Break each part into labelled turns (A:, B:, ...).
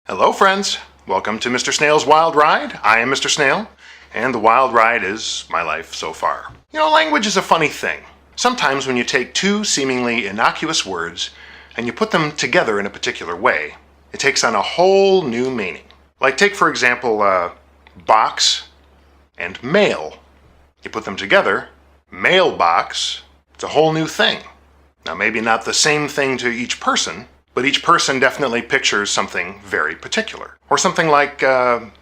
A: Hello friends, welcome to Mr. Snail's Wild Ride. I am Mr. Snayl, and the wild ride is my life so far. You know, language is a funny thing. Sometimes when you take two seemingly innocuous words and you put them together in a particular way, it takes on a whole new meaning. Like take for example, box and mail. You put them together, mailbox, it's a whole new thing. Now maybe not the same thing to each person, but each person definitely pictures something very particular. Or something like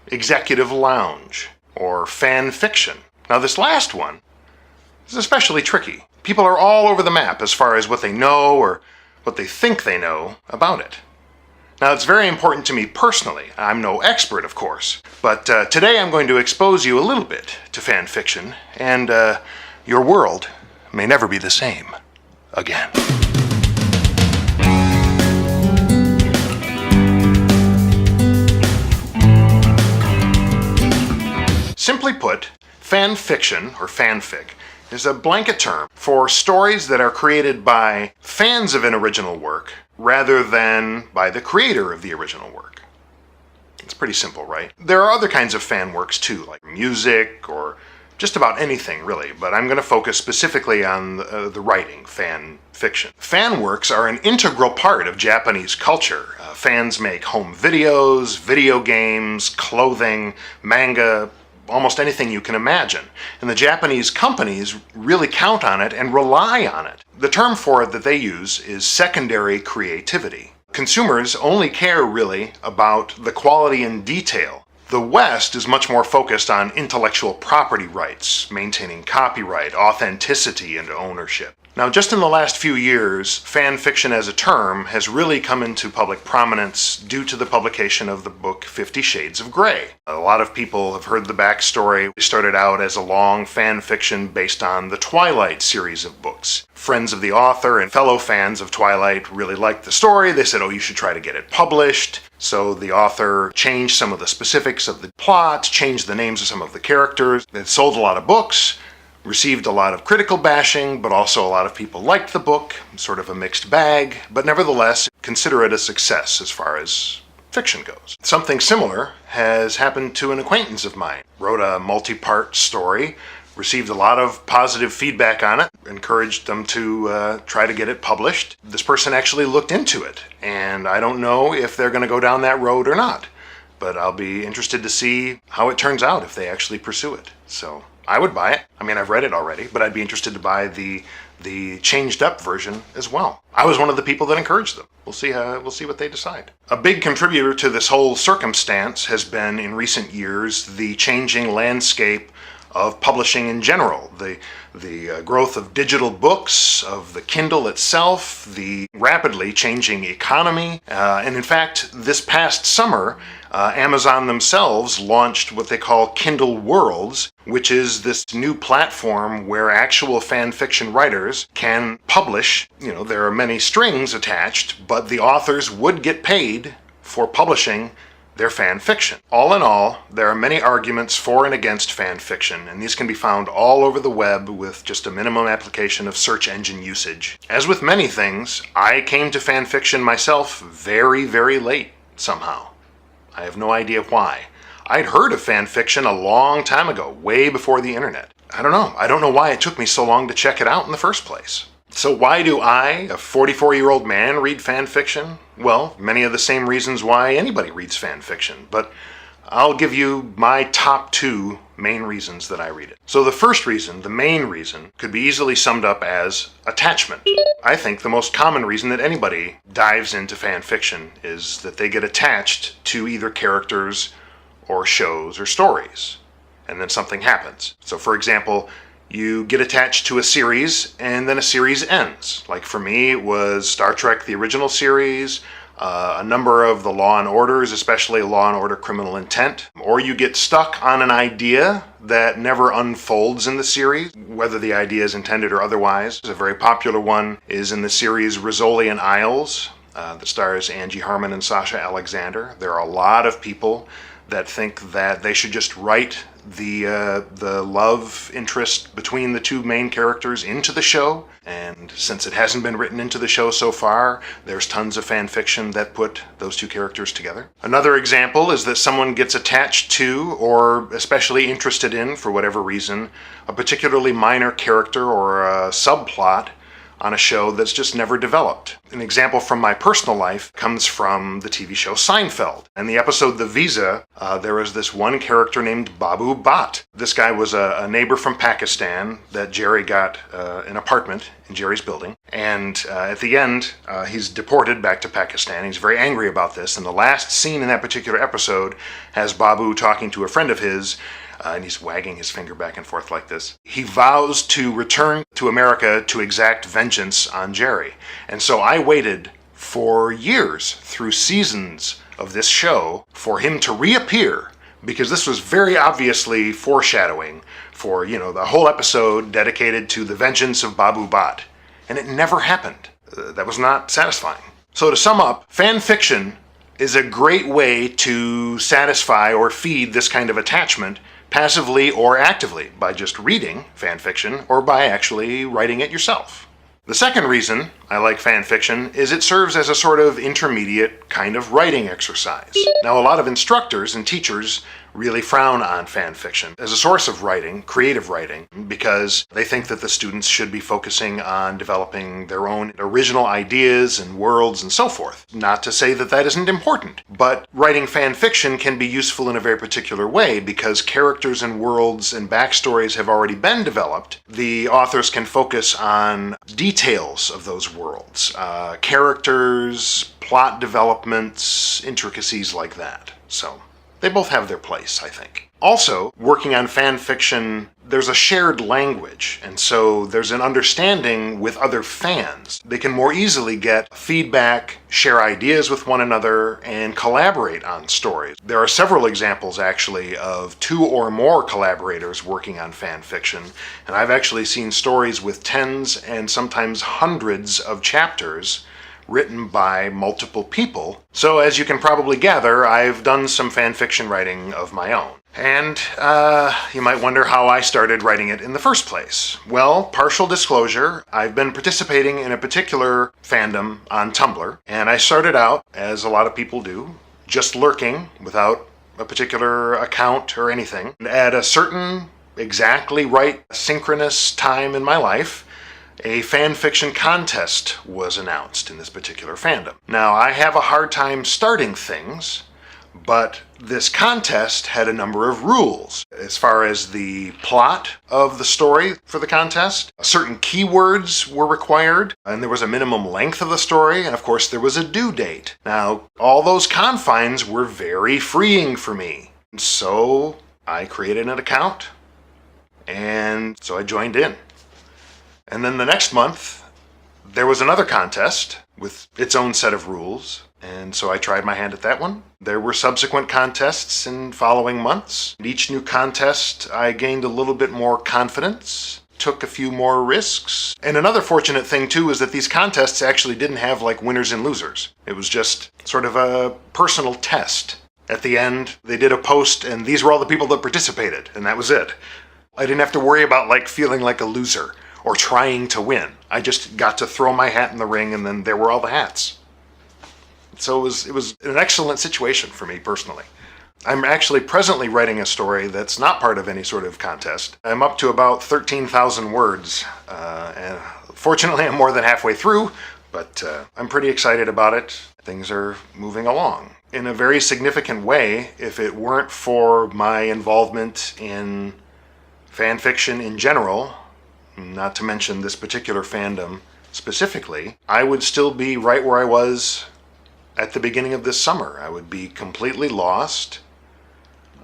A: executive lounge or fan fiction. Now this last one is especially tricky. People are all over the map as far as what they know or what they think they know about it. Now it's very important to me personally. I'm no expert, of course, but today I'm going to expose you a little bit to fan fiction, and your world may never be the same again. Simply put, fan fiction, or fanfic, is a blanket term for stories that are created by fans of an original work rather than by the creator of the original work. It's pretty simple, right? There are other kinds of fan works too, like music or just about anything really, but I'm going to focus specifically on the writing, fan fiction. Fan works are an integral part of Japanese culture. Fans make home videos, video games, clothing, manga, almost anything you can imagine. And the Japanese companies really count on it and rely on it. The term for it that they use is secondary creativity. Consumers only care really about the quality and detail. The West is much more focused on intellectual property rights, maintaining copyright, authenticity, and ownership. Now, just in the last few years, fan fiction as a term has really come into public prominence due to the publication of the book 50 Shades of Grey. A lot of people have heard the backstory. It started out as a long fan fiction based on the Twilight series of books. Friends of the author and fellow fans of Twilight really liked the story. They said, oh, you should try to get it published. So the author changed some of the specifics of the plot, changed the names of some of the characters. It sold a lot of books, received a lot of critical bashing, but also a lot of people liked the book, sort of a mixed bag, but nevertheless consider it a success as far as fiction goes. Something similar has happened to an acquaintance of mine. Wrote a multi-part story, received a lot of positive feedback on it, encouraged them to try to get it published. This person actually looked into it, and I don't know if they're going to go down that road or not, but I'll be interested to see how it turns out if they actually pursue it. So I would buy it. I mean, I've read it already, but I'd be interested to buy the changed up version as well. I was one of the people that encouraged them. We'll see what they decide. A big contributor to this whole circumstance has been in recent years the changing landscape of publishing in general, the growth of digital books, of the Kindle itself, the rapidly changing economy, and in fact, this past summer, Amazon themselves launched what they call Kindle Worlds, which is this new platform where actual fan fiction writers can publish. You know, there are many strings attached, but the authors would get paid for publishing their fan fiction. All in all, there are many arguments for and against fan fiction, and these can be found all over the web with just a minimum application of search engine usage. As with many things, I came to fan fiction myself very, very late somehow. I have no idea why. I'd heard of fan fiction a long time ago, way before the internet. I don't know why it took me so long to check it out in the first place. So why do I, a 44-year-old man, read fan fiction? Well, many of the same reasons why anybody reads fan fiction, but I'll give you my top two main reasons that I read it. So the first reason, the main reason, could be easily summed up as attachment. I think the most common reason that anybody dives into fan fiction is that they get attached to either characters or shows or stories, and then something happens. So for example, you get attached to a series and then a series ends. Like for me, it was Star Trek, the original series, a number of the Law and Orders, especially Law and Order Criminal Intent. Or you get stuck on an idea that never unfolds in the series, whether the idea is intended or otherwise. A very popular one is in the series Rizzoli and Isles, that stars Angie Harmon and Sasha Alexander. There are a lot of people that think that they should just write the love interest between the two main characters into the show. And since it hasn't been written into the show so far, there's tons of fan fiction that put those two characters together. Another example is that someone gets attached to, or especially interested in, for whatever reason, a particularly minor character or a subplot on a show that's just never developed. An example from my personal life comes from the TV show Seinfeld. In the episode The Visa, there was this one character named Babu Bhatt. This guy was a neighbor from Pakistan that Jerry got an apartment in Jerry's building. And at the end, he's deported back to Pakistan. He's very angry about this. And the last scene in that particular episode has Babu talking to a friend of his, and he's wagging his finger back and forth like this. He vows to return to America to exact vengeance on Jerry. And so I waited for years, through seasons of this show, for him to reappear, because this was very obviously foreshadowing for, the whole episode dedicated to the vengeance of Babu Bhatt. And it never happened. That was not satisfying. So to sum up, fan fiction is a great way to satisfy or feed this kind of attachment, passively or actively, by just reading fan fiction or by actually writing it yourself. The second reason I like fan fiction is it serves as a sort of intermediate kind of writing exercise. Now, a lot of instructors and teachers really frown on fan fiction as a source of writing, creative writing, because they think that the students should be focusing on developing their own original ideas and worlds and so forth. Not to say that that isn't important, but writing fan fiction can be useful in a very particular way because characters and worlds and backstories have already been developed. The authors can focus on details of those worlds, characters, plot developments, intricacies like that. So they both have their place, I think. Also, working on fan fiction, there's a shared language, and so there's an understanding with other fans. They can more easily get feedback, share ideas with one another, and collaborate on stories. There are several examples, actually, of 2 or more collaborators working on fan fiction, and I've actually seen stories with tens and sometimes hundreds of chapters written by multiple people. So as you can probably gather, I've done some fan fiction writing of my own. And you might wonder how I started writing it in the first place. Well, partial disclosure, I've been participating in a particular fandom on Tumblr, and I started out, as a lot of people do, just lurking without a particular account or anything. And at a certain, exactly right, synchronous time in my life, a fan fiction contest was announced in this particular fandom. Now, I have a hard time starting things, but this contest had a number of rules as far as the plot of the story for the contest. Certain keywords were required, and there was a minimum length of the story, and of course there was a due date. Now, all those confines were very freeing for me. So I created an account, and so I joined in. And then the next month, there was another contest with its own set of rules, and so I tried my hand at that one. There were subsequent contests in following months. Each new contest, I gained a little bit more confidence, took a few more risks. And another fortunate thing, too, is that these contests actually didn't have, like, winners and losers. It was just sort of a personal test. At the end, they did a post, and these were all the people that participated, and that was it. I didn't have to worry about, like, feeling like a loser or trying to win. I just got to throw my hat in the ring, and then there were all the hats. So it was an excellent situation for me personally. I'm actually presently writing a story that's not part of any sort of contest. I'm up to about 13,000 words, and fortunately I'm more than halfway through, but I'm pretty excited about it. Things are moving along. In a very significant way, if it weren't for my involvement in fan fiction in general, not to mention this particular fandom specifically, I would still be right where I was at the beginning of this summer. I would be completely lost.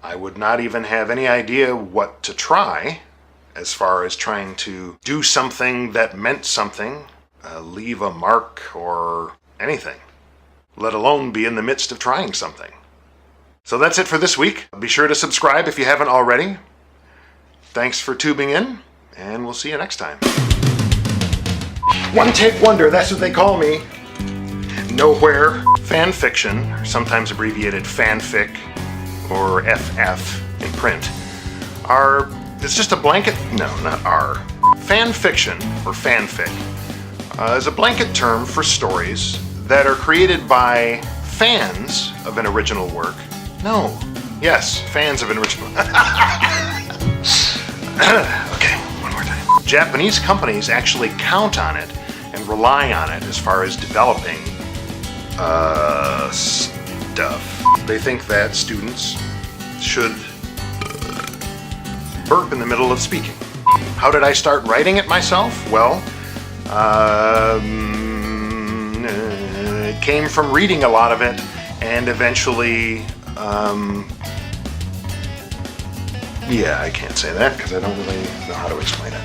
A: I would not even have any idea what to try as far as trying to do something that meant something, leave a mark or anything, let alone be in the midst of trying something. So that's it for this week. Be sure to subscribe if you haven't already. Thanks for tubing in, and we'll see you next time. One Take Wonder, that's what they call me. Nowhere. Fan fiction, or sometimes abbreviated fanfic, or FF in print, it's just a blanket, no, not R. Fan fiction, or fanfic, is a blanket term for stories that are created by fans of an original work. No, yes, fans of an original. Okay, one more time. Japanese companies actually count on it and rely on it as far as developing stuff. They think that students should burp in the middle of speaking. How did I start writing it myself? Well, it came from reading a lot of it, and eventually, yeah, I can't say that because I don't really know how to explain it.